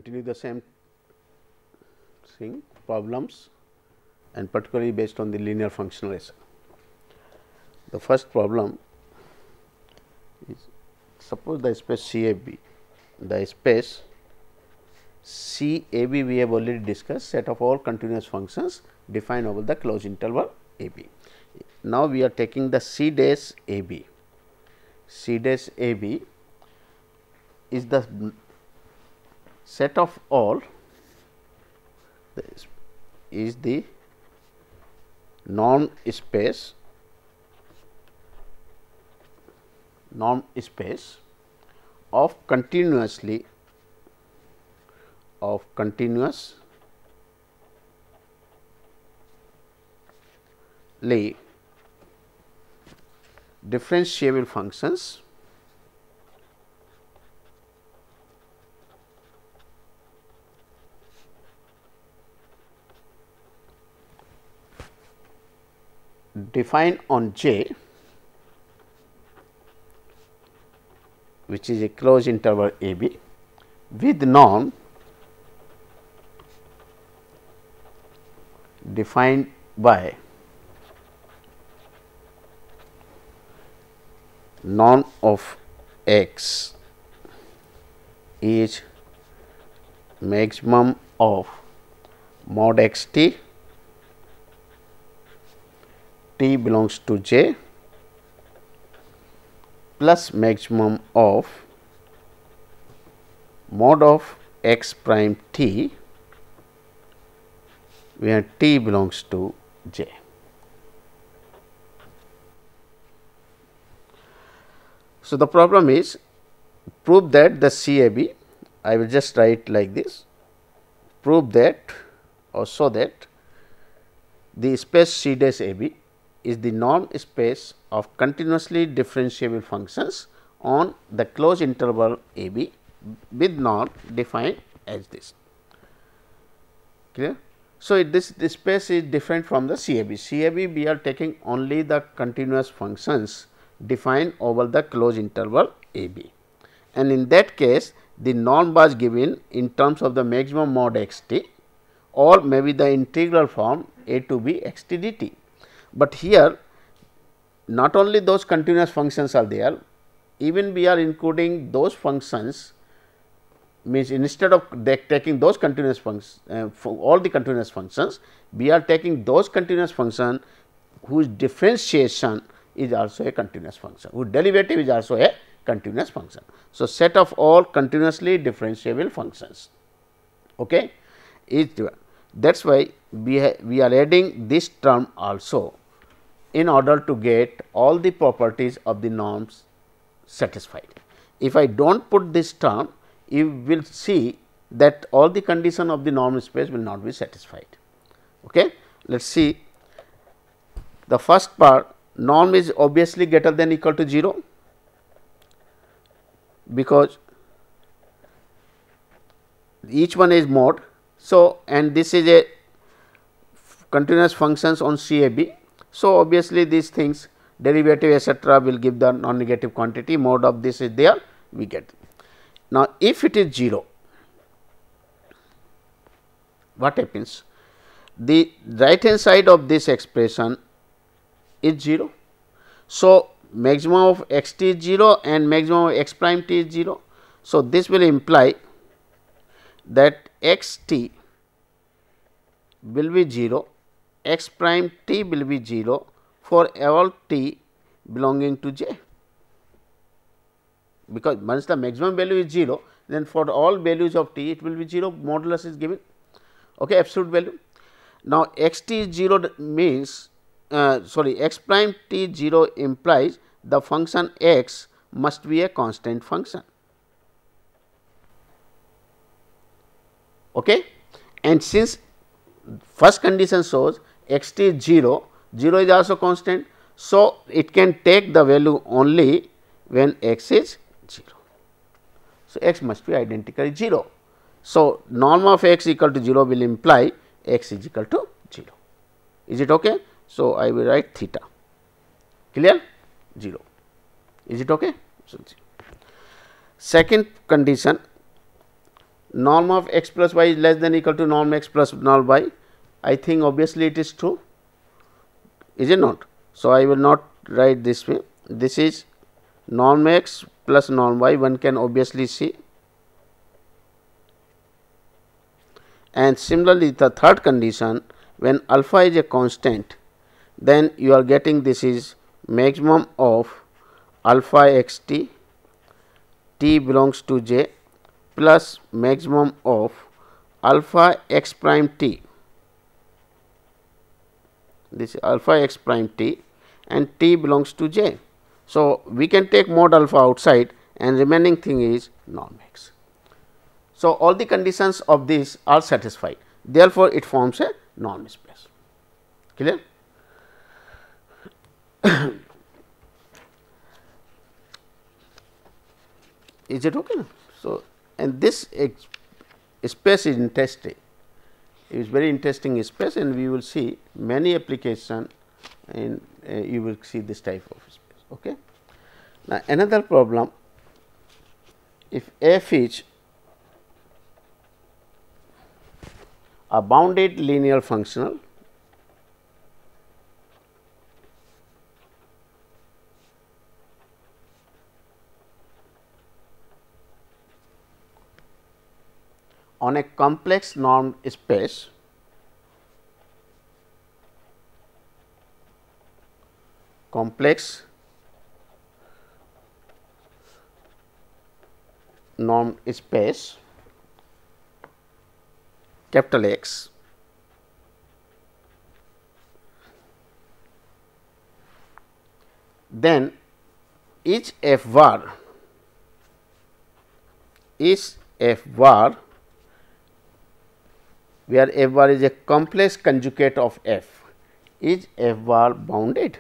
continue the same thing, problems, and particularly based on the linear functionalism. The first problem is, suppose the space CAB, the space CAB we have already discussed, set of all continuous functions defined over the closed interval AB. Now, we are taking the C dash AB. C dash AB is the set of all, is the norm space of continuously differentiable functions defined on J, which is a closed interval AB, with norm defined by norm of x is maximum of mod x t, t belongs to J, plus maximum of mod of x prime t, where t belongs to J. So, the problem is, prove that the CAB, I will just write like this, prove that or show that the space C dash AB is the norm space of continuously differentiable functions on the closed interval AB with norm defined as this. Clear? So, this space is different from the CAB. CAB we are taking only the continuous functions defined over the closed interval AB, and in that case the norm was given in terms of the maximum mod x t, or maybe the integral form a to b x t dt. But here not only those continuous functions are there, even we are including those functions, means instead of taking those continuous functions for all the continuous functions, we are taking those continuous function whose differentiation is also a continuous function, whose derivative is also a continuous function. So, set of all continuously differentiable functions, okay, is that is why we are adding this term also in order to get all the properties of the norms satisfied. If I do not put this term, you will see that all the condition of the norm space will not be satisfied. Okay. Let us see the first part. Norm is obviously greater than equal to 0, because each one is mod. So, and this is a continuous functions on CAB. So, obviously, these things derivative etcetera will give the non negative quantity, mod of this is there, we get. Now, if it is 0, what happens? The right hand side of this expression is 0. So, maximum of x t is 0 and maximum of x prime t is 0. So, this will imply that x t will be 0, x prime t will be 0 for all t belonging to J, because once the maximum value is 0, then for all values of t it will be 0, modulus is given, okay, absolute value. Now, x t is 0 means x prime t 0 implies the function x must be a constant function, okay. And since first condition shows x t is 0, 0 is also constant. So, it can take the value only when x is 0. So, x must be identically 0. So, norm of x equal to 0 will imply x is equal to 0. Is it okay? So, I will write theta, clear, 0. Is it okay? So, second condition, norm of x plus y is less than equal to norm x plus norm y. I think obviously it is true, is it not? So, I will not write this way, this is norm x plus norm y, one can obviously see. And similarly, the third condition, when alpha is a constant, then you are getting this is maximum of alpha x t, t belongs to j, plus maximum of alpha x prime t, this is alpha x prime t and t belongs to j. So, we can take mod alpha outside and remaining thing is norm x. So, all the conditions of this are satisfied, therefore, it forms a norm space. Clear? Is it okay? So, and this space is interesting, it is very interesting space, and we will see many application, and you will see this type of space. Okay. Now, another problem, if f is a bounded linear functional on a complex normed space, complex normed space capital X, then each f bar is f bar, where f bar is a complex conjugate of f, is f bar bounded,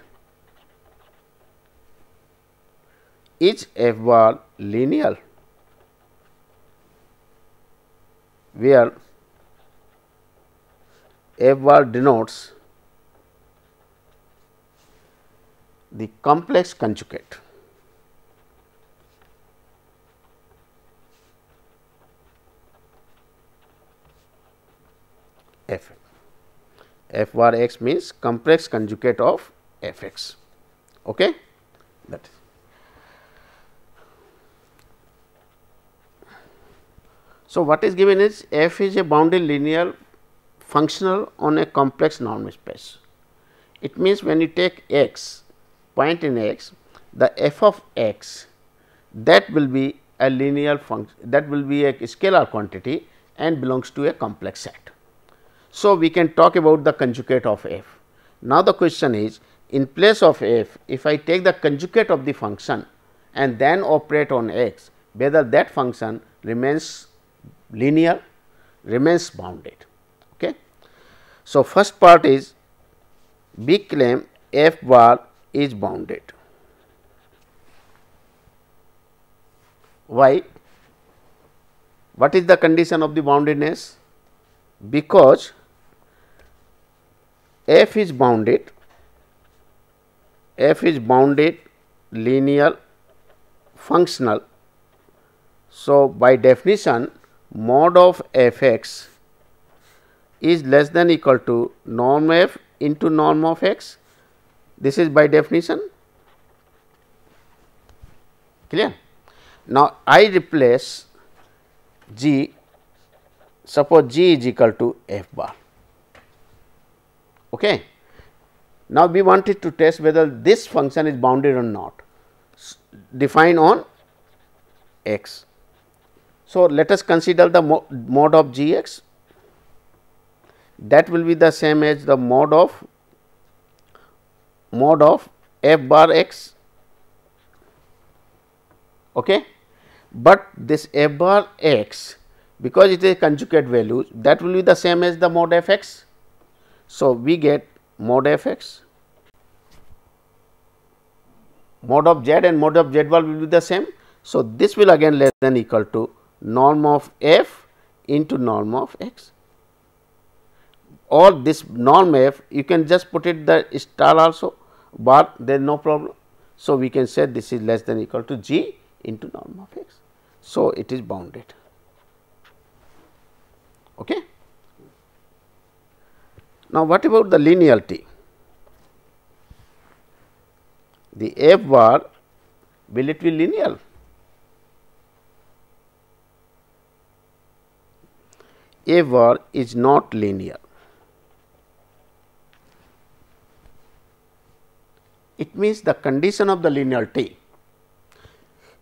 is f bar linear, where f bar denotes the complex conjugate. F. F bar x means complex conjugate of f x. Okay? That is. So, what is given is f is a bounded linear functional on a complex norm space. It means when you take x, point in x, the f of x, that will be a linear function, that will be a scalar quantity and belongs to a complex set. So, we can talk about the conjugate of f. Now, the question is, in place of f, if I take the conjugate of the function and then operate on x, whether that function remains linear, remains bounded. Okay. So, first part is we claim f bar is bounded. Why? What is the condition of the boundedness? Because f is bounded, linear, functional. So, by definition, mod of f x is less than equal to norm f into norm of x. This is by definition. Clear? Now, I replace g, suppose g is equal to f bar. Okay. Now, we wanted to test whether this function is bounded or not, define on x. So, let us consider the mod of g x, that will be the same as the mod of f bar x. Okay. But this f bar x, because it is a conjugate value, that will be the same as the mod f x. So, we get mod f x, mod of z and mod of z bar will be the same. So, this will again less than equal to norm of f into norm of x, or this norm f you can just put it the star also bar, there is no problem. So, we can say this is less than equal to g into norm of x. So, it is bounded. Okay. Now, what about the linearity? The f bar, will it be linear? F bar is not linear. It means the condition of the linearity,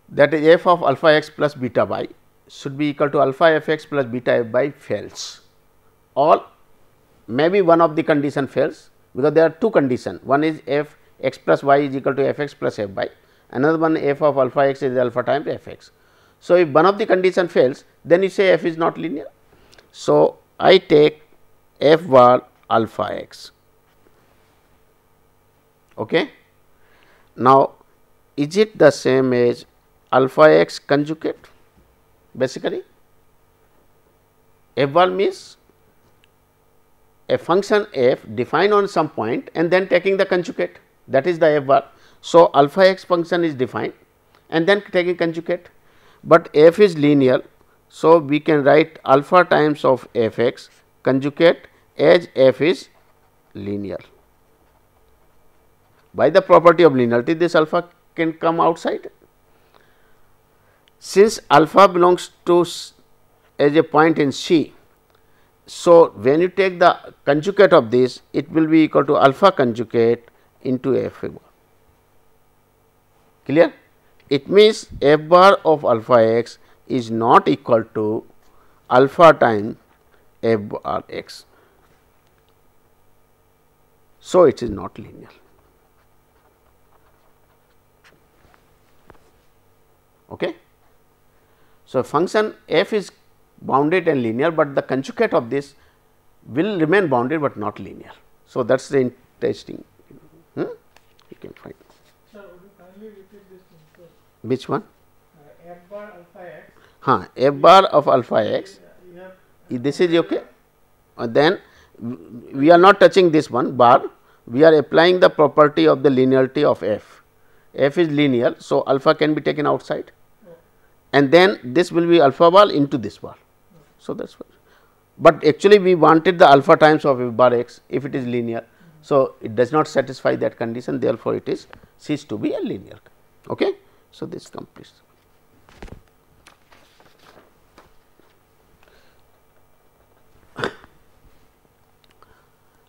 that is f of alpha x plus beta y, should be equal to alpha f x plus beta f y fails, or maybe one of the condition fails, because there are two conditions. One is f x plus y is equal to f x plus f y, another one f of alpha x is alpha times f x. So, if one of the condition fails, then you say f is not linear. So, I take f bar alpha x. Okay. Now, is it the same as alpha x conjugate? Basically, f bar means a function f defined on some point and then taking the conjugate, that is the f bar. So, alpha x function is defined and then taking conjugate, but f is linear. So, we can write alpha times of f x conjugate as f is linear. By the property of linearity, this alpha can come outside. Since alpha belongs to as a point in C, so when you take the conjugate of this, it will be equal to alpha conjugate into f bar. Clear? It means f bar of alpha x is not equal to alpha times f bar x. So, it is not linear. Okay. So, function f is bounded and linear, but the conjugate of this will remain bounded, but not linear. So, that is the interesting you can find. Sir, would you kindly repeat this thing? So, which one? F bar alpha x. F bar of alpha x, this is okay. Then we are not touching this one bar, we are applying the property of the linearity of f. F is linear, so alpha can be taken outside, and then this will be alpha bar into this bar. So, that is what. But actually we wanted the alpha times of f bar x if it is linear. So, it does not satisfy that condition, therefore, it is ceased to be a linear. Okay. So, this completes.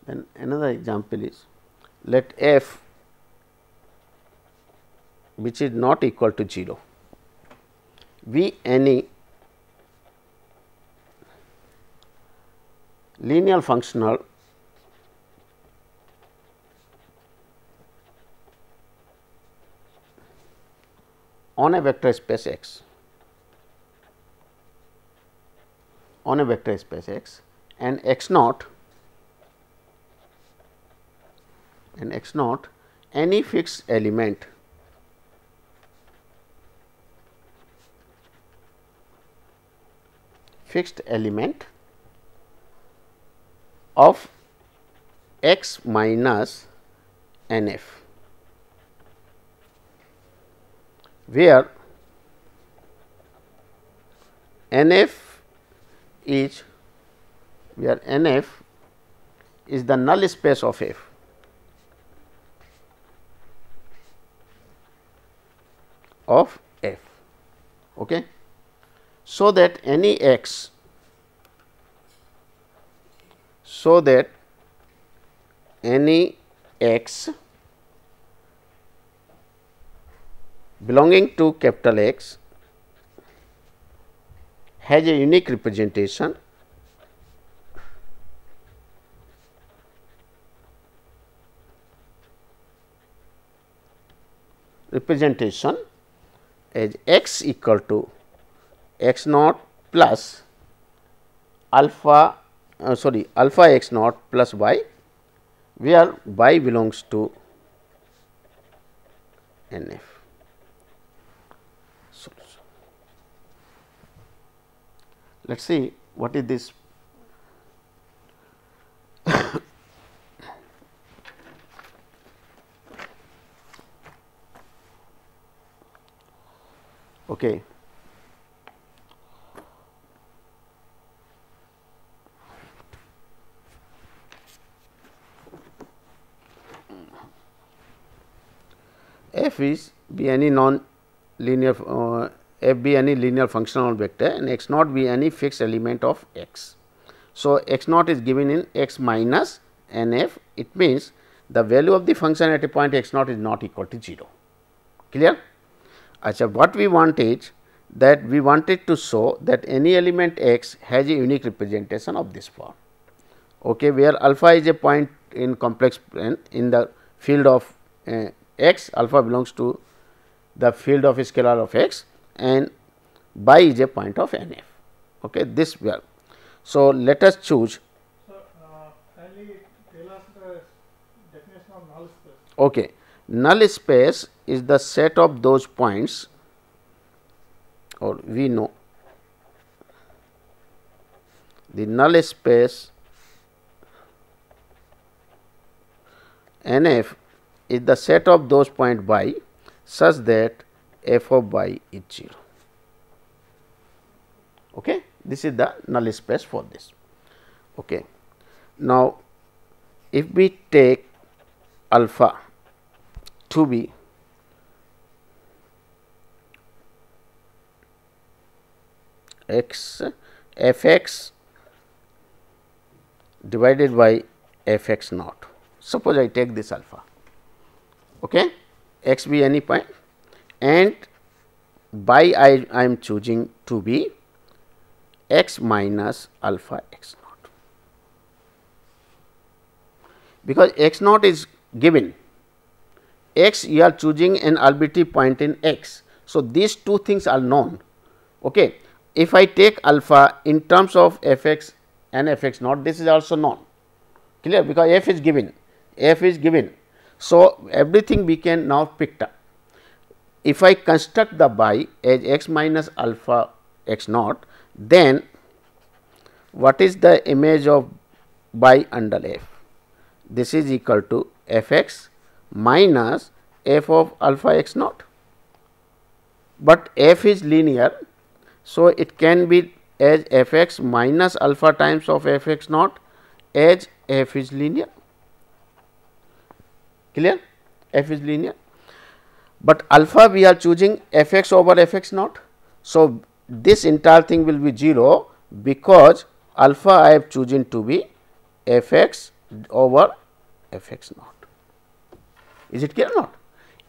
Then another example is, let f which is not equal to 0 be any linear functional on a vector space x, on a vector space x, and x naught any fixed element of x minus n f, where n f is the null space of f. Okay. So that any x, belonging to capital X has a unique representation as x equal to x naught plus alpha x naught plus y, where y belongs to n f. Let us see what is this. Okay. f is be any non-linear f be any linear functional vector and x naught be any fixed element of x. So, x naught is given in x minus n f, it means the value of the function at a point x naught is not equal to 0. Clear? Achha, what we want is that we wanted to show that any element x has a unique representation of this form, okay, where alpha is a point in complex plane in the field of x, alpha belongs to the field of scalar of x and bi is a point of n f. Okay, this we are. So, let us choose. So, kindly tell us the definition of null space. Okay. Null space is the set of those points, or we know the null space n f is the set of those point by such that f of by is 0. Okay. This is the null space for this. Okay. Now, if we take alpha to be x f x divided by f x naught. Suppose I take this alpha, okay, x be any point, and by I am choosing to be x minus alpha x naught, because x naught is given, x you are choosing an arbitrary point in x. So, these two things are known. Okay. If I take alpha in terms of f x and f x naught, this is also known, clear, because f is given, f is given. So, everything we can now pick up. If I construct the by as x minus alpha x naught, then what is the image of by under f? This is equal to f x minus f of alpha x naught, but f is linear. So, it can be as f x minus alpha times of f x naught as f is linear, clear, f is linear, but alpha we are choosing f x over f x naught. So, this entire thing will be 0 because alpha I have chosen to be f x over f x naught. Is it clear or not?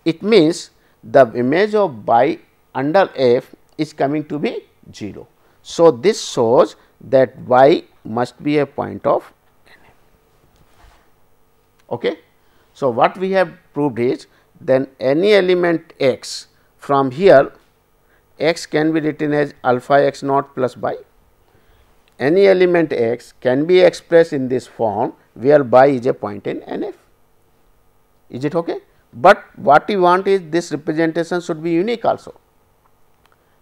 It means the image of by under f is coming to be 0. So, this shows that y must be a point of n f. Okay. So, what we have proved is then any element x from here, x can be written as alpha x naught plus by. Any element x can be expressed in this form where by is a point in n f. Is it okay? But what we want is this representation should be unique also.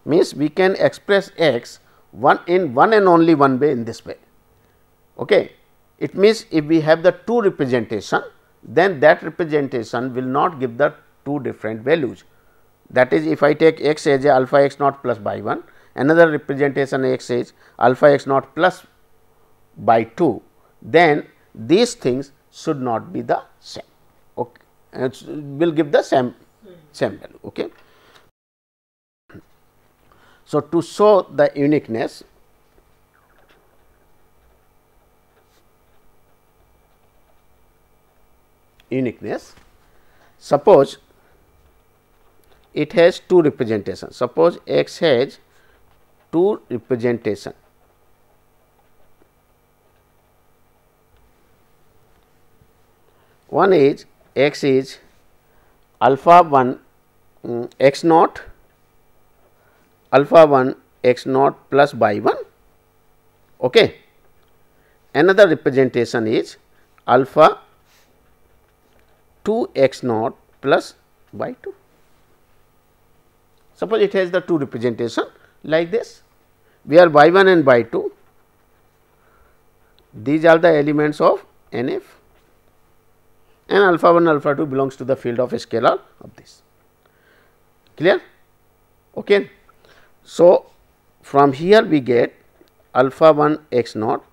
Means we can express x in one and only one way in this way. Okay. It means if we have the two representation, then that representation will not give the two different values. That is, if I take x as a alpha x naught plus by 1, another representation x is alpha x naught plus by 2, then these things should not be the same. Okay. It will give the same value. Okay. So, to show the uniqueness, suppose it has two representations. Suppose x has two representation. One is x is alpha 1 x naught, alpha 1 x naught plus by 1. Okay. Another representation is alpha 2 x naught plus by 2. Suppose it has the two representation like this, where by 1 and by 2, these are the elements of n f, and alpha 1 alpha 2 belongs to the field of scalar of this. Clear? Okay. So, from here we get alpha 1 x naught,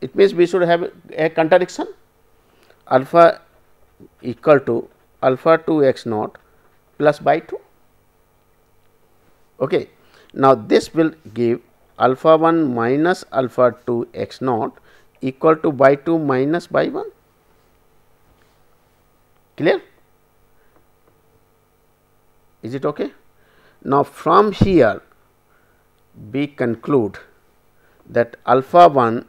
it means we should have a contradiction, alpha equal to alpha 2 x naught plus by 2. Okay. Now, this will give alpha 1 minus alpha 2 x naught equal to by 2 minus by 1. Clear? Is it okay? Now, from here we conclude that alpha 1,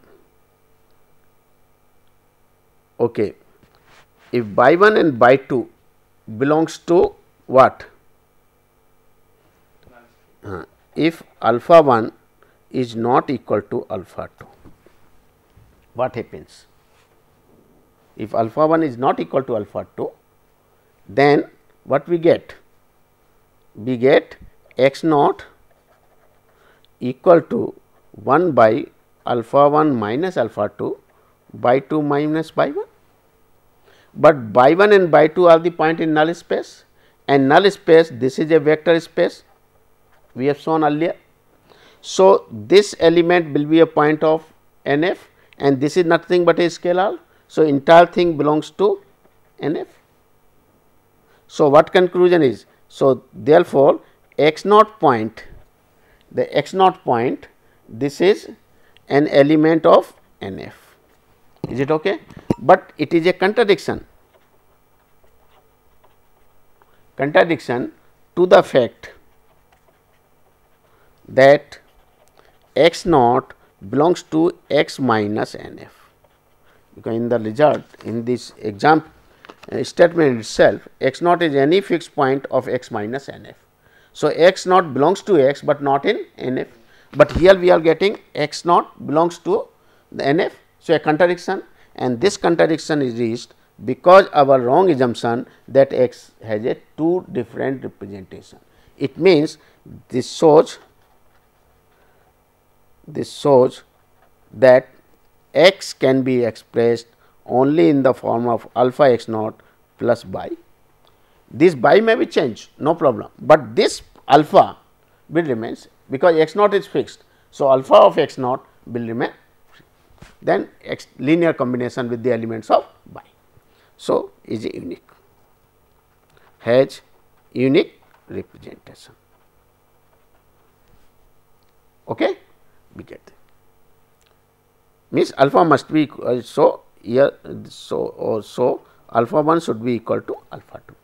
okay, if by 1 and by 2 belongs to what? If alpha 1 is not equal to alpha 2, what happens? If alpha 1 is not equal to alpha 2, then what we get? We get x naught equal to 1 by alpha 1 minus alpha 2 by 2 minus by 1. But by 1 and by 2 are the point in null space, and null space, this is a vector space we have shown earlier. So, this element will be a point of NF, and this is nothing but a scalar. So, entire thing belongs to NF. So, what conclusion is? So, therefore, x naught point, the x naught point, this is an element of NF. Is it okay? But it is a contradiction to the fact that x naught belongs to x minus NF, because in the result, in this exam statement itself, x naught is any fixed point of x minus NF. So, x naught belongs to x, but not in NF, but here we are getting x naught belongs to the NF. So, a contradiction, and this contradiction is reached because our wrong assumption that x has a two different representation. It means this shows that x can be expressed only in the form of alpha x naught plus by. This by may be changed, no problem, but this alpha will remain, because x naught is fixed. So, alpha of x naught will remain, then x linear combination with the elements of by. So, is unique, has unique representation. Okay, we get that. Means alpha must be so here, so alpha 1 should be equal to alpha 2.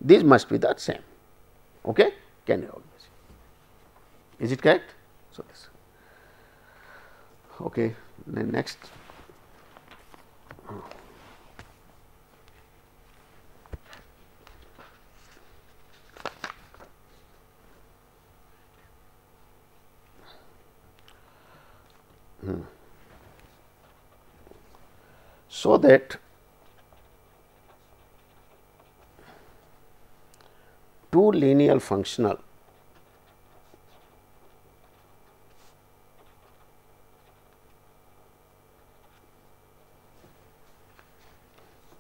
These must be the same. Okay, can you always? Is it correct? So this. Okay, then next. So that two linear functional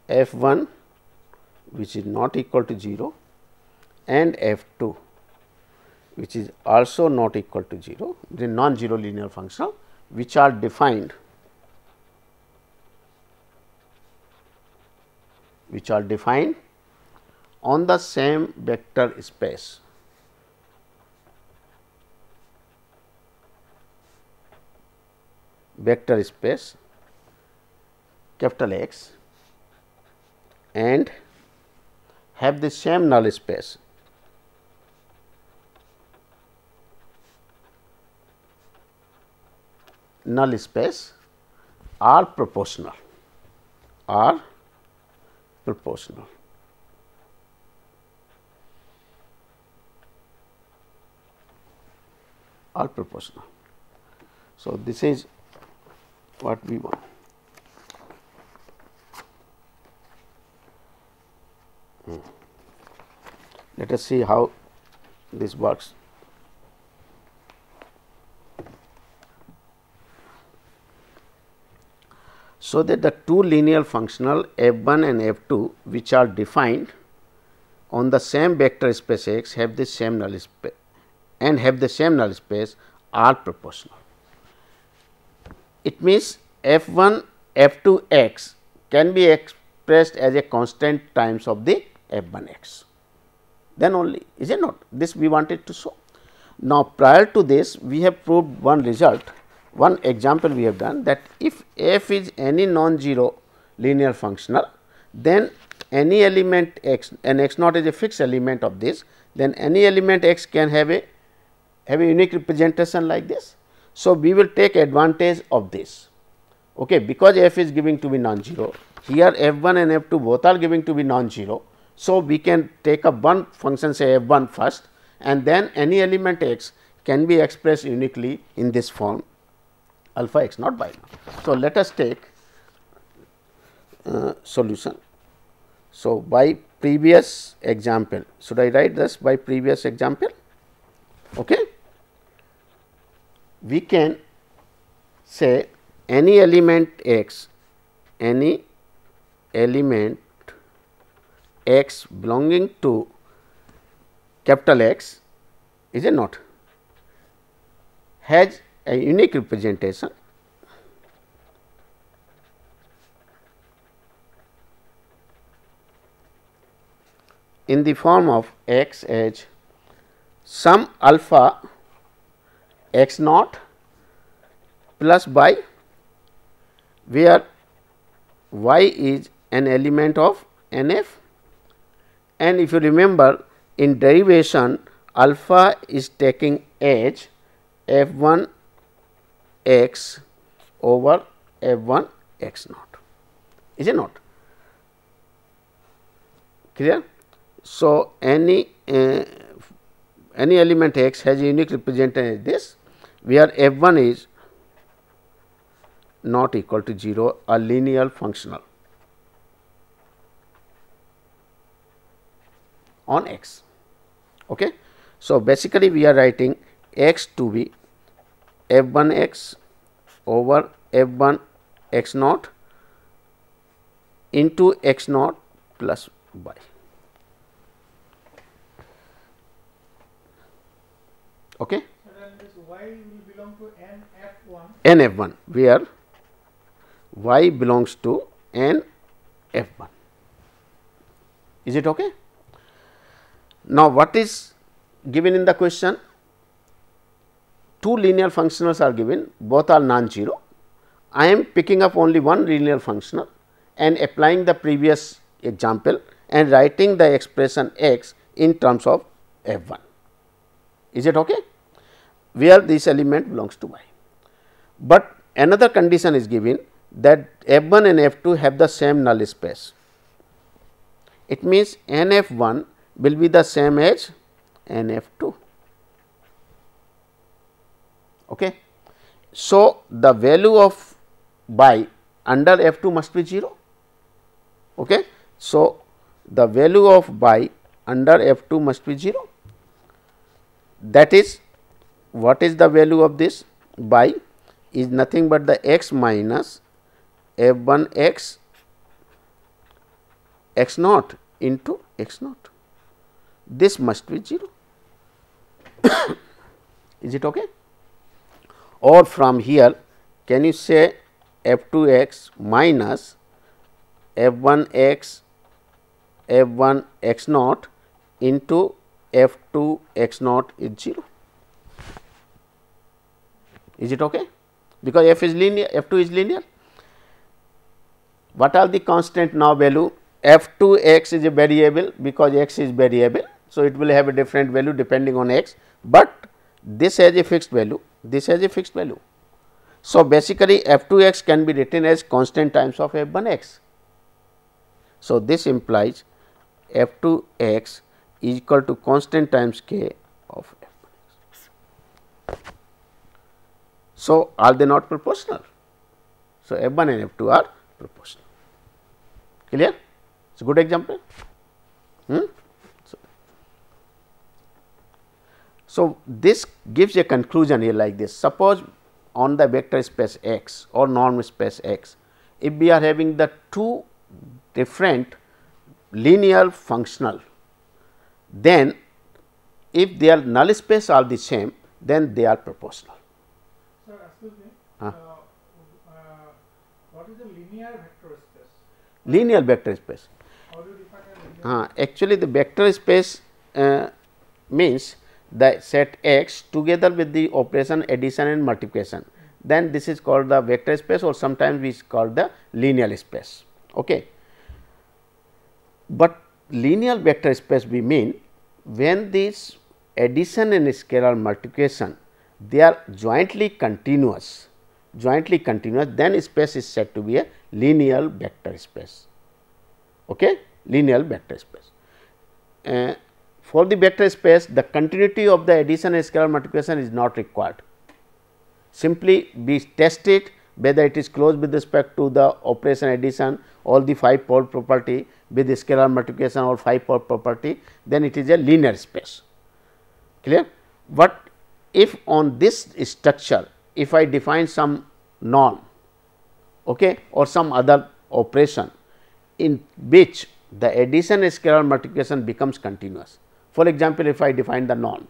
f1 which is not equal to 0 and f2 which is also not equal to 0, the non-zero linear functional, which are defined on the same vector space. Vector space capital X and have the same null space. Null space are proportional, are proportional. Are proportional. So, this is what we want. Let us see how this works. So that the two linear functional f1 and f2 which are defined on the same vector space X have the same null space and have the same null space are proportional. It means f1 f2 x can be expressed as a constant times of the f1 x. then only, is it not? This we wanted to show. Now, prior to this we have proved one result, one example we have done, that if f is any non-zero linear functional, then any element x, and x naught is a fixed element of this, then any element x can have a unique representation like this. So, we will take advantage of this, okay, because f is giving to be non-zero, here f 1 and f 2 both are giving to be non-zero. So, we can take up one function, say f 1 first, and then any element x can be expressed uniquely in this form alpha x naught by naught. So, let us take solution. So, by previous example, should I write this by previous example? Okay. We can say any element x, any element x belonging to capital X, is it not, has a unique representation in the form of x as some alpha x naught plus y, where y is an element of n f, and if you remember in derivation alpha is taking as f 1 x over f 1 x naught, is it not clear? So, any element x has a unique representation as this, where f 1 is not equal to 0, a linear functional on x. Okay. So, basically we are writing x to be f 1 x over f 1 x naught into x naught plus y. Okay. So then this y will belong to n f 1. N f 1, where y belongs to n f 1. Is it okay? Now, what is given in the question? Two linear functionals are given, both are non-zero. I am picking up only one linear functional and applying the previous example and writing the expression x in terms of f 1. Is it okay? Where this element belongs to y. But another condition is given, that f 1 and f 2 have the same null space. It means n f 1 will be the same as n f 2. Okay. So, the value of y under f 2 must be 0. Okay. So, the value of y under f 2 must be 0. That is, what is the value of this? Y is nothing but the x minus f 1 x x naught into x naught. This must be 0. Is it okay? Or from here, can you say f 2 x minus f 1 x f 1 x naught into f 2 x naught is 0. Is it okay? Because f is linear, f 2 is linear. What are the constant now value? F 2 x is a variable, because x is variable. So, it will have a different value depending on x, but this has a fixed value, this has a fixed value. So, basically f 2 x can be written as constant times of f 1 x. So, this implies f 2 x is equal to constant times k of f 1 x. So, are they not proportional? So, f 1 and f 2 are proportional. Clear? It is a good example. So, this gives a conclusion here like this. Suppose on the vector space X or norm space X, if we are having the two different linear functional, then if their null space are the same, then they are proportional. Sir, excuse me. What is the linear vector space? Linear vector space. How do you define a linear? Actually, the vector space means the set X together with the operation addition and multiplication, then this is called the vector space, or sometimes we call the linear space. Okay. But linear vector space we mean when this addition and scalar multiplication they are jointly continuous, then space is said to be a linear vector space. Okay? Linear vector space. For the vector space, the continuity of the addition and scalar multiplication is not required. Simply we test it whether it is closed with respect to the operation addition, all the 5 pole property with the scalar multiplication or 5 pole property, then it is a linear space. Clear? But if on this structure, if I define some norm, okay, or some other operation in which the addition and scalar multiplication becomes continuous. For example, if I define the norm,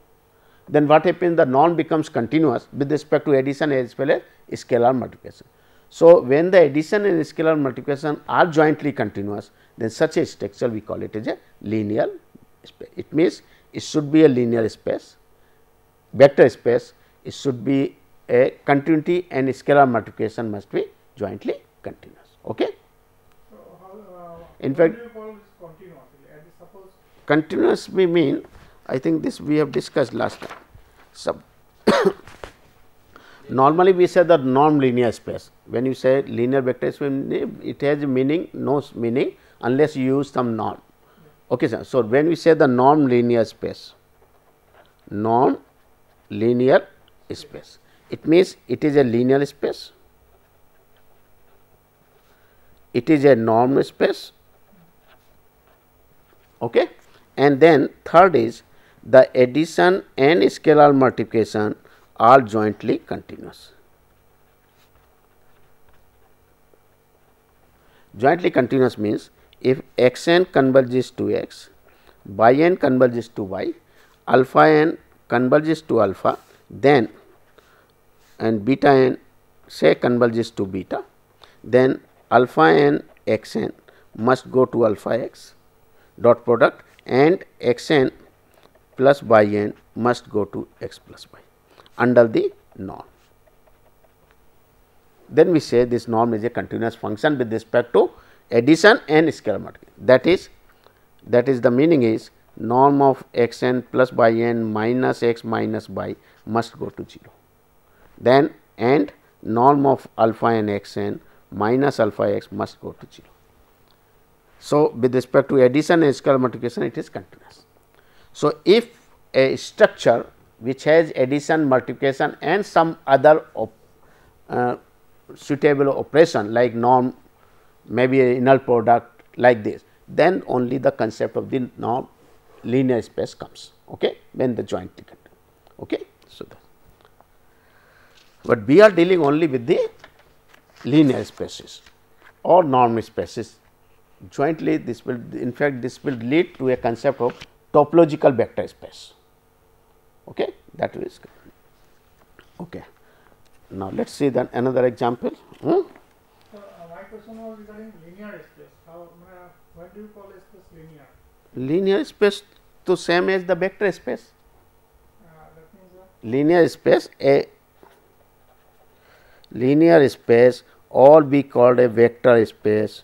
then what happens, the norm becomes continuous with respect to addition as well as scalar multiplication. So, when the addition and scalar multiplication are jointly continuous, then such a structure we call it as a linear space. It means it should be a linear space, vector space, it should be a continuity and scalar multiplication must be jointly continuous. Okay. So, how, in fact, do you call this continuous? Suppose continuous we mean, I think this we have discussed last time. Normally we say the norm linear space. When you say linear vector space, it has meaning, no meaning unless you use some norm. Okay, sir. So, when we say the norm linear space, norm linear space, it means it is a linear space, it is a norm space, okay. And then third is the addition and scalar multiplication are jointly continuous. Jointly continuous means if x n converges to x, y n converges to y, alpha n converges to alpha, then and beta n say converges to beta, then alpha n x n must go to alpha x dot product and x n plus y n must go to x plus y under the norm. Then we say this norm is a continuous function with respect to addition and scalar multiplication. That is the meaning is norm of x n plus y n minus x minus y must go to 0. Then and norm of alpha n x n minus alpha x must go to 0. So, with respect to addition and scalar multiplication it is continuous. So, if a structure which has addition, multiplication and some other suitable operation like norm, maybe a null product like this, then only the concept of the norm linear space comes, okay, when the jointly continue. Okay. So, but we are dealing only with the linear spaces or norm spaces. Jointly this will, in fact, this will lead to a concept of topological vector space. Okay, that is okay. Now, let us see then another example. So, my question was regarding linear space. Why do you call a space linear? Linear space to same as the vector space. That means linear space or be called a vector space,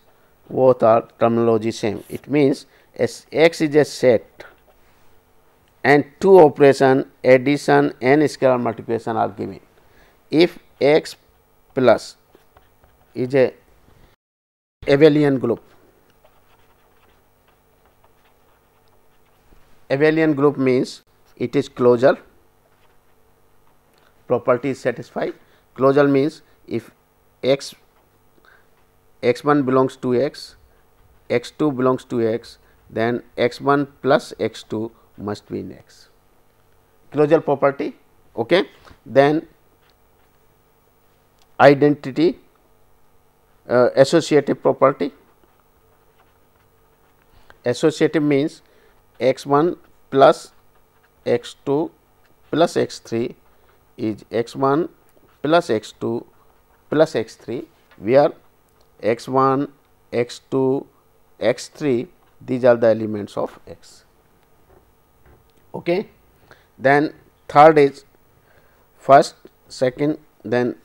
both are terminology same. It means as X is a set and two operation addition and scalar multiplication are given. If X plus is a abelian group, abelian group means it is closure, property is satisfied. Closure means if x 1 belongs to x, x 2 belongs to x, then x 1 plus x 2 must be in x. Closure property. Okay. Then identity, associative property. Associative means x 1 plus x 2 plus x 3 is x 1 plus x 2 plus x 3, where x 1, x 2, x 3 these are the elements of x. Okay. Then third is first, second, then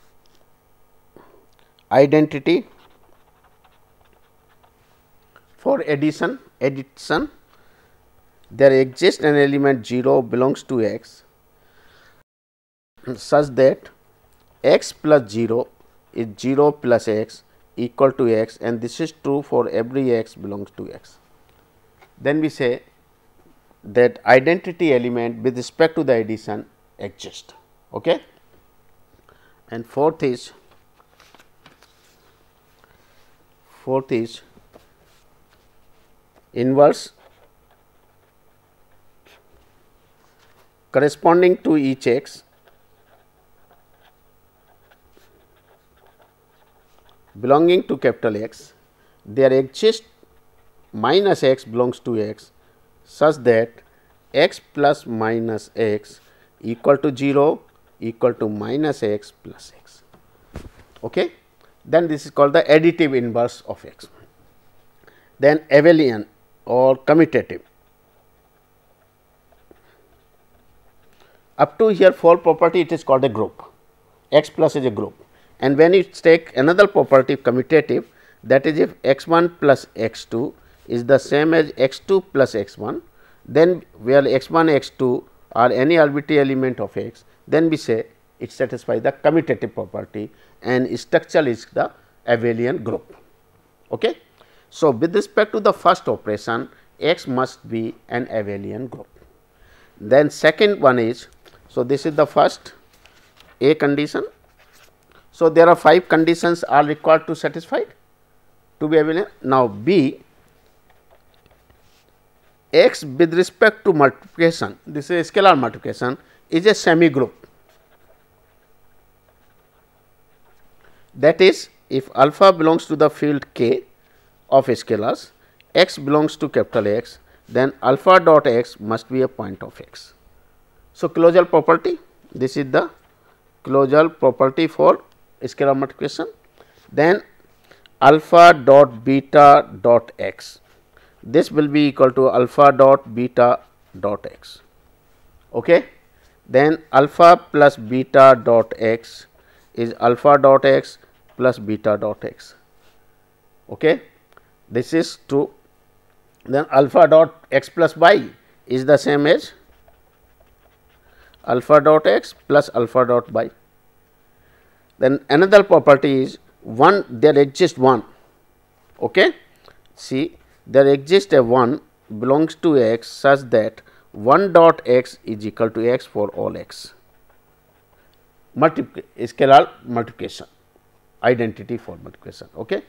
identity for addition. There exists an element 0 belongs to x such that x plus 0 is 0 plus x equal to x, and this is true for every x belongs to x. Then we say that identity element with respect to the addition exists. Okay. And fourth is inverse corresponding to each x belonging to capital X, there exists minus x belongs to x such that x plus minus x equal to 0 equal to minus x plus x. Okay. Then this is called the additive inverse of x. Then abelian or commutative. Up to here 4 property, it is called a group. X plus is a group, and when you take another property commutative, that is if x 1 plus x 2 is the same as x 2 plus x 1, then where x 1 x 2 are any arbitrary element of x, then we say it satisfies the commutative property and structure is the abelian group. Okay. So, with respect to the first operation, x must be an abelian group. Then second one is, so this is the first A condition. So, there are 5 conditions are required to satisfied to be abelian. Now, B, x with respect to multiplication, this is scalar multiplication, is a semi group. That is, if alpha belongs to the field K of scalars, x belongs to capital X, then alpha dot x must be a point of x. So, closure property, this is the closure property for scalar multiplication. Then alpha dot beta dot x, this will be equal to alpha dot beta dot x. Okay. Then alpha plus beta dot x is alpha dot x plus beta dot x. Okay. This is true. Then alpha dot x plus y is the same as alpha dot x plus alpha dot y. Then another property is 1, there exists 1. Okay. See, there exists a 1 belongs to x such that 1 dot x is equal to x for all x. Scalar multiplication, identity for multiplication. Okay.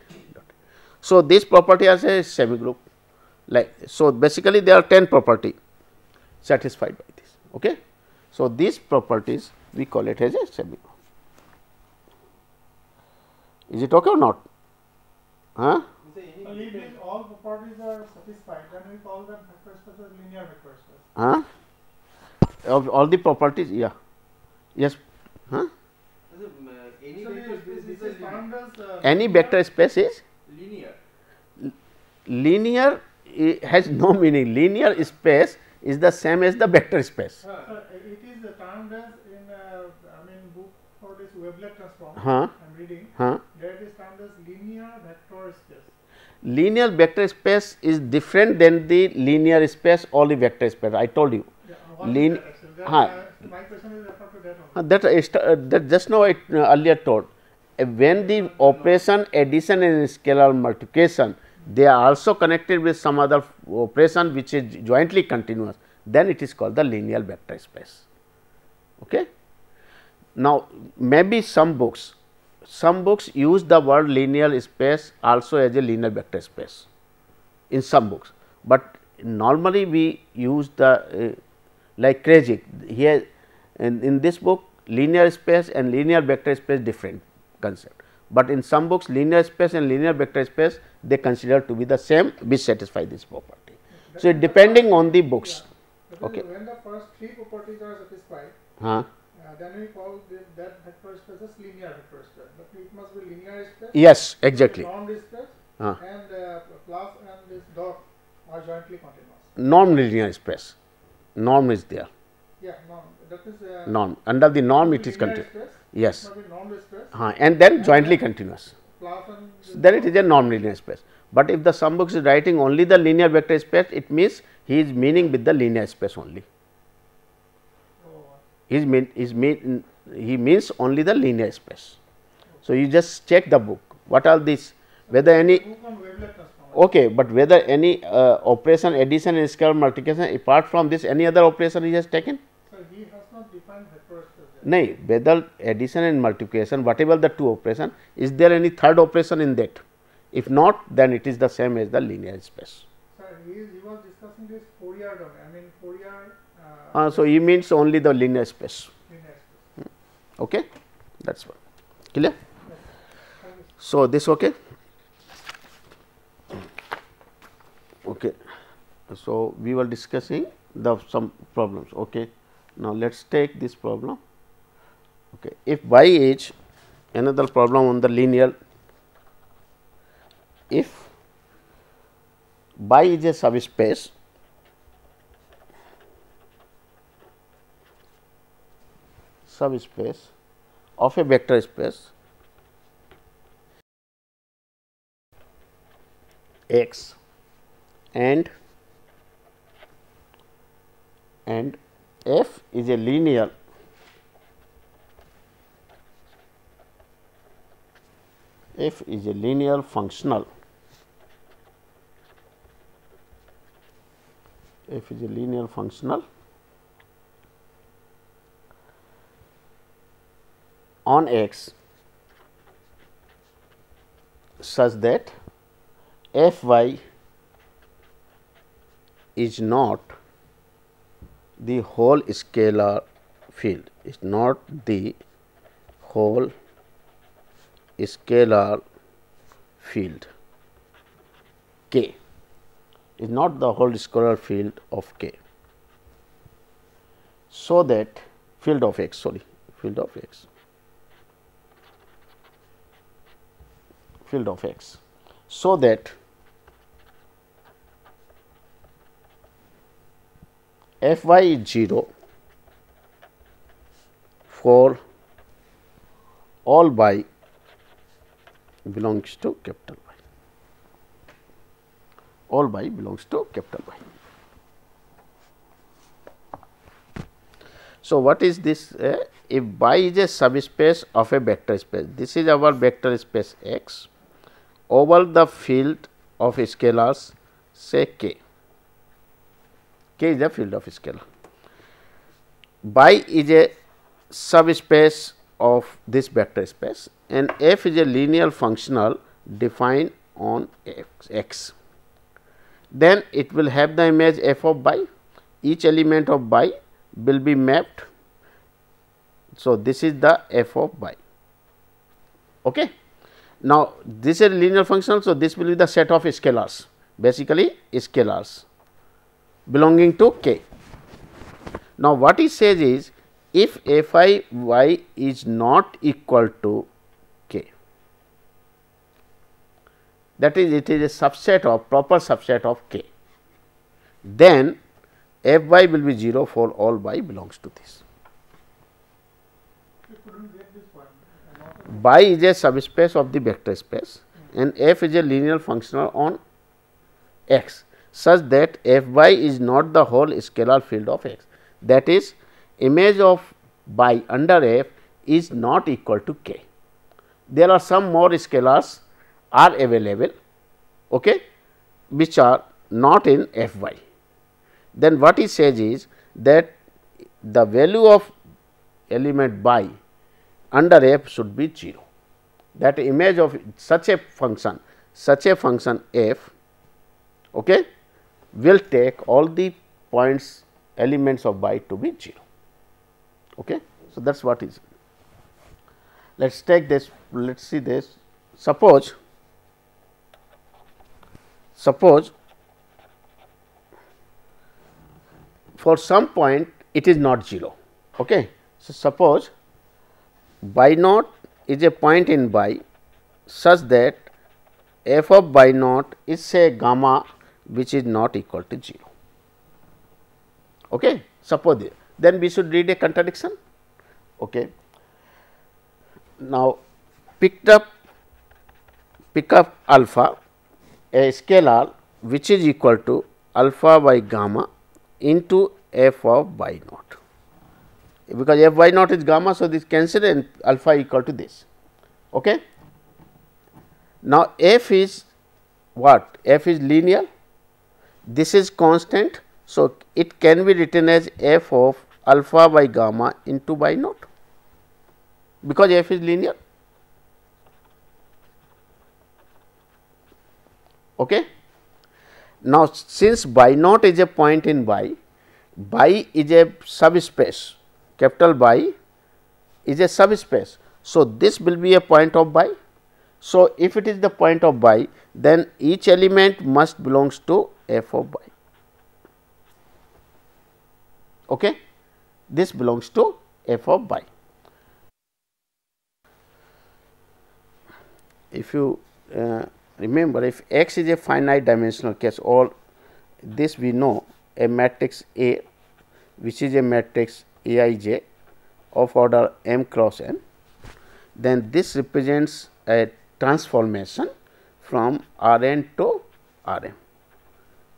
So, this property has a semi group, like so. Basically, there are 10 property satisfied by this. Okay. So, these properties we call it as a semi group. Is it okay or not? Huh? If all properties are satisfied, then we call that vector space as linear vector space. Huh? Of all the properties, yeah. Yes. Huh? Any vector space is linear. Linear has no meaning. Linear space is the same as the vector space. It is termed as in book for this wavelet transform. Huh? I am reading. Huh? That is termed as linear vector space. Linear vector space is different than the linear space or the vector space. I told you. Yeah, what is that actually? My question is referred to that only. That just now I earlier told. When the operation addition and scalar multiplication, they are also connected with some other operation which is jointly continuous, then it is called the linear vector space. Okay. Now, maybe some books use the word linear space also as a linear vector space in some books, but normally we use the like Kreyszig here in this book, linear space and linear vector space different concept, but in some books linear space and linear vector space they consider to be the same which satisfy this property. So, depending on the books. Yeah. Okay. When the first 3 properties are satisfied, then we call that vector space as linear vector space, but it must be linear space. Yes, exactly. Normed space and plus and this dot are jointly continuous. Non-linear space. norm is there. Yeah, norm. That is Norm. Under the norm it is linear continuous. space. Yes. It must be normed space. And then jointly continuous. Plus and Then it is a non-linear space. But if the sum book is writing only the linear vector space, it means he is meaning with the linear space only. He means only the linear space. So, you just check the book. What are these? Whether any okay, but whether any operation addition and scalar multiplication apart from this any other operation he has taken? So, he has not defined vector space. No, whether addition and multiplication, whatever the two operation, is there any third operation in that? If not, then it is the same as the linear space. Sir, he was discussing this Fourier domain. I mean Fourier. So, he means only the linear space. Linear space. Okay, that's one. Clear? So, this okay? Okay. So, we were discussing some problems. Okay. Now, let us take this problem. Okay. If y is another problem on the linear, if y is a subspace of a vector space X and f is a linear functional on X such that f y is not the whole scalar field, is not the whole scalar field K, is not the whole scalar field of K. So that field of X, so that f y is 0 for all y belongs to capital Y. All y belongs to capital Y. So, what is this? If y is a subspace of a vector space, this is our vector space X over the field of scalars say K. K is the field of scalar. Y is a subspace of this vector space and f is a linear functional defined on X. Then it will have the image f of y, each element of y will be mapped. So, this is the f of y. Okay. Now, this is a linear function. So, this will be the set of scalars, basically scalars belonging to K. Now, what he says is if f I y is not equal to K, that is it is a subset of proper subset of K, then f y will be 0 for all y belongs to this. Y is a subspace of the vector space and f is a linear functional on X such that f y is not the whole scalar field of X, that is image of y under f is not equal to K. There are some more scalars are available, okay, which are not in f y. Then what he says is that the value of element y under f should be 0, that image of such a function f, okay, will take all the points elements of y to be 0. Okay. So, that is what is. Let us take this, let us see this. Suppose for some point it is not 0. Okay. So, suppose y naught is a point in y such that f of y naught is say gamma which is not equal to 0. Okay. Suppose then we should read a contradiction. Okay. Now, pick up alpha, a scalar which is equal to alpha by gamma into f of y naught, because f y naught is gamma. So, this cancel and alpha equal to this. Okay. Now, f is what? F is linear, this is constant. So, it can be written as f of alpha by gamma into y naught, because f is linear. Okay. Now, since y naught is a point in y is a subspace, capital Y is a subspace. So, this will be a point of y. So, if it is the point of y, then each element must belongs to f of y. Okay. This belongs to f of y. If you remember, if x is a finite dimensional case, or this we know a matrix A, which is a matrix Aij of order m cross n, then this represents a transformation from Rn to Rm.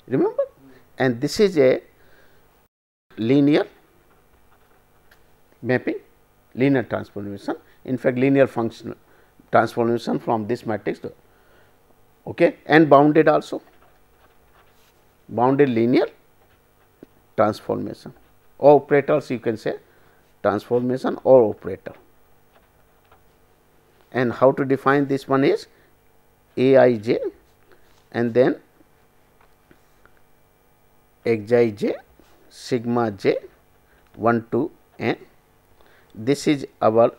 Remember, and this is a linear mapping, linear transformation, in fact linear functional transformation from this matrix to, okay, and bounded also, bounded linear transformation, or operators you can say, transformation or operator. And how to define this one is Aij and then Xij sigma j 1 to n, this is our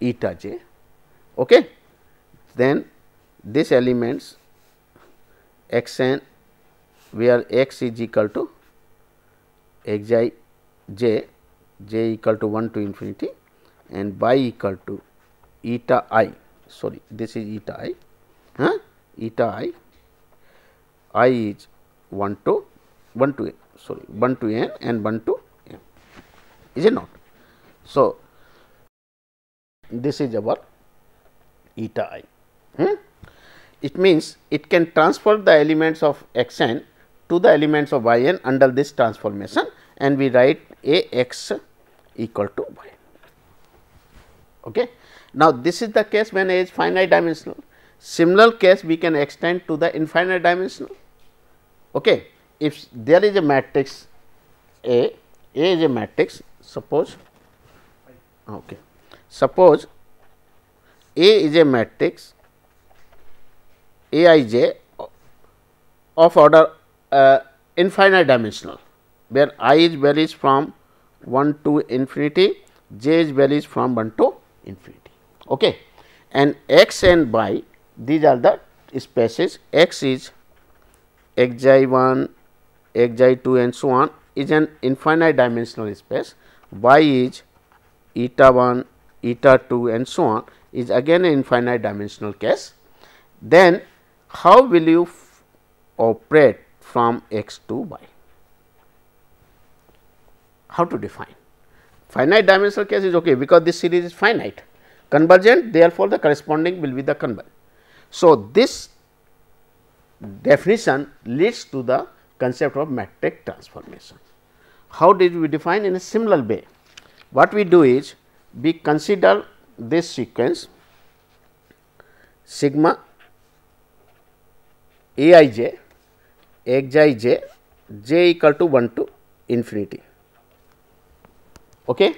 eta j. Okay. Then this elements x n, where x is equal to xij j equal to 1 to infinity and y equal to eta I, sorry, this is eta I, eta I is 1 to sorry 1 to n and 1 to m, is it not? So, this is our eta I. It means it can transfer the elements of x n to the elements of y n under this transformation, and we write A x equal to y. Okay. Now, this is the case when A is finite dimensional. Similar case we can extend to the infinite dimensional. Okay. If there is a matrix A is a matrix, suppose, okay, suppose A is a matrix Aij of order infinite dimensional, where I is varies from 1 to infinity, j is varies from 1 to infinity. Okay. And x and y, these are the spaces. X is xi1, xi2 and so on, is an infinite dimensional space. Y is eta 1, eta 2 and so on, is again an infinite dimensional case. Then how will you operate from x to y? How to define? Finite dimensional case is okay, because this series is finite, convergent, therefore, the corresponding will be the convergent. So, this definition leads to the concept of matrix transformation. How did we define? In a similar way, what we do is we consider this sequence sigma Aij xij j equal to 1 to infinity. Okay.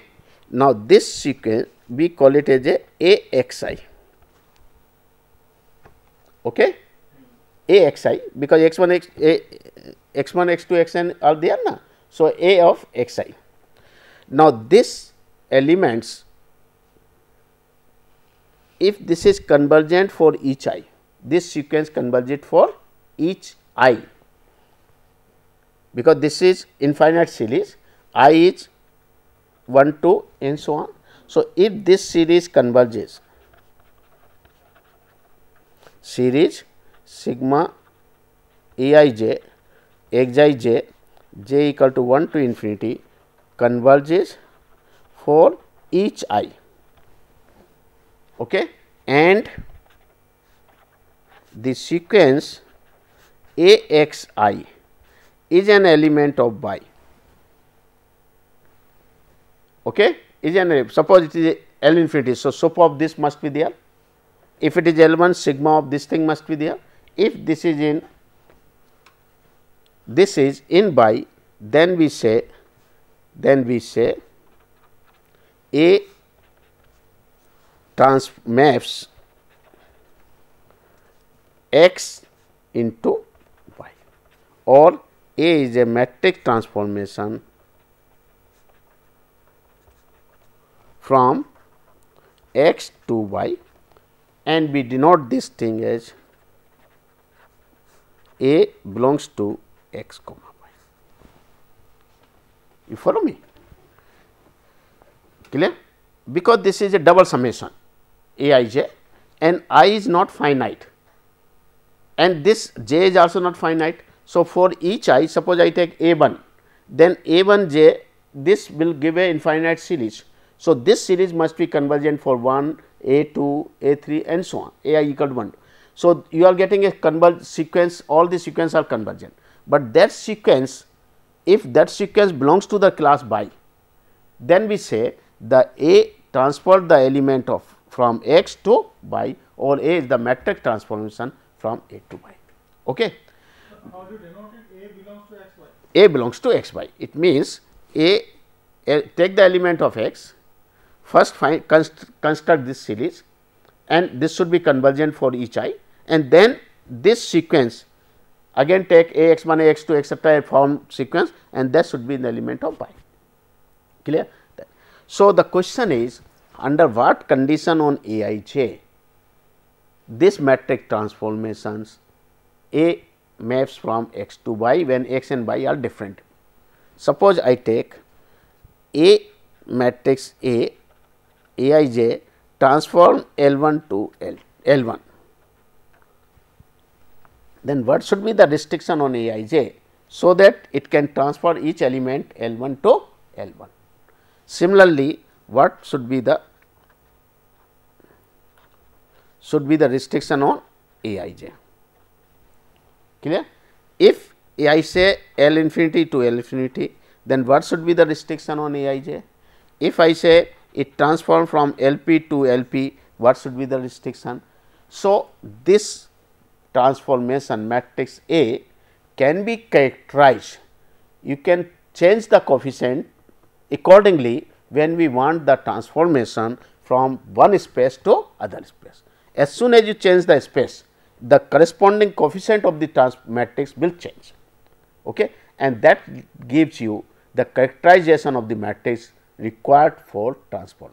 Now, this sequence we call it as a Axi. Okay. Axi, because x1 x2 xn are there na. So, A of xi. Now, this elements, if this is convergent for each I, this sequence converges for each I, because this is infinite series, I is 1 to and so on. So, if this series converges, series sigma Aij xij j equal to 1 to infinity converges for each I, okay, and the sequence a x I is an element of y, okay, is an, suppose it is L infinity. So, SOP of this must be there. If it is L1, sigma of this thing must be there. If this is in by, then we say A maps x into y, or A is a matrix transformation from x to y, and we denote this thing as A belongs to x comma y. You follow me? Clear? Because this is a double summation A I j, and I is not finite, and this j is also not finite. So, for each I, suppose I take A 1, then A 1 j, this will give a infinite series. So, this series must be convergent for 1, A 2, A 3 and so on, A I equal to 1. So, you are getting a convergent sequence, all the sequence are convergent, but that sequence, if that sequence belongs to the class by, then we say the A transferred the element of from x to y, or A is the matrix transformation from A to y. Okay. How do you denote it? A belongs to x y. A belongs to x y. It means take the element of x, first construct this series, and this should be convergent for each I, and then this sequence again take A x 1, A x 2 etcetera form sequence, and that should be in the element of y. Clear? So, the question is, under what condition on A I j this matrix transformations A maps from x to y when x and y are different. Suppose I take A matrix A I j transform L 1 to L 1, then what should be the restriction on A I j, so that it can transfer each element L 1 to L 1. Similarly, what should be the restriction on A I j? Clear? If I say L infinity to L infinity, then what should be the restriction on A I j? If I say it transform from L p to L p, what should be the restriction? So, this transformation matrix A can be characterized. You can change the coefficient accordingly when we want the transformation from one space to other space. As soon as you change the space, the corresponding coefficient of the matrix will change, okay, and that gives you the characterization of the matrix required for transform.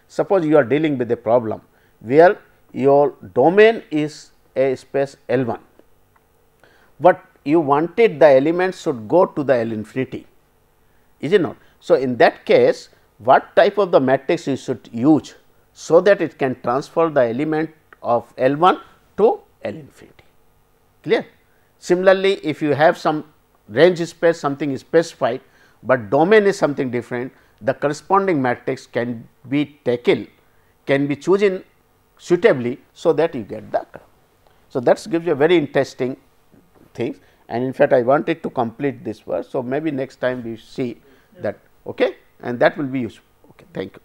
Suppose you are dealing with a problem where your domain is a space L 1, but you wanted the elements should go to the L infinity, is it not? So, in that case, what type of the matrix you should use, so that it can transfer the element of L 1 to L infinity. Clear? Similarly, if you have some range space, something is specified, but domain is something different, the corresponding matrix can be taken, can be chosen suitably, so that you get the. So, that gives you a very interesting thing, and in fact, I wanted to complete this verse. So, maybe next time we see that, okay, and that will be useful. Okay, thank you.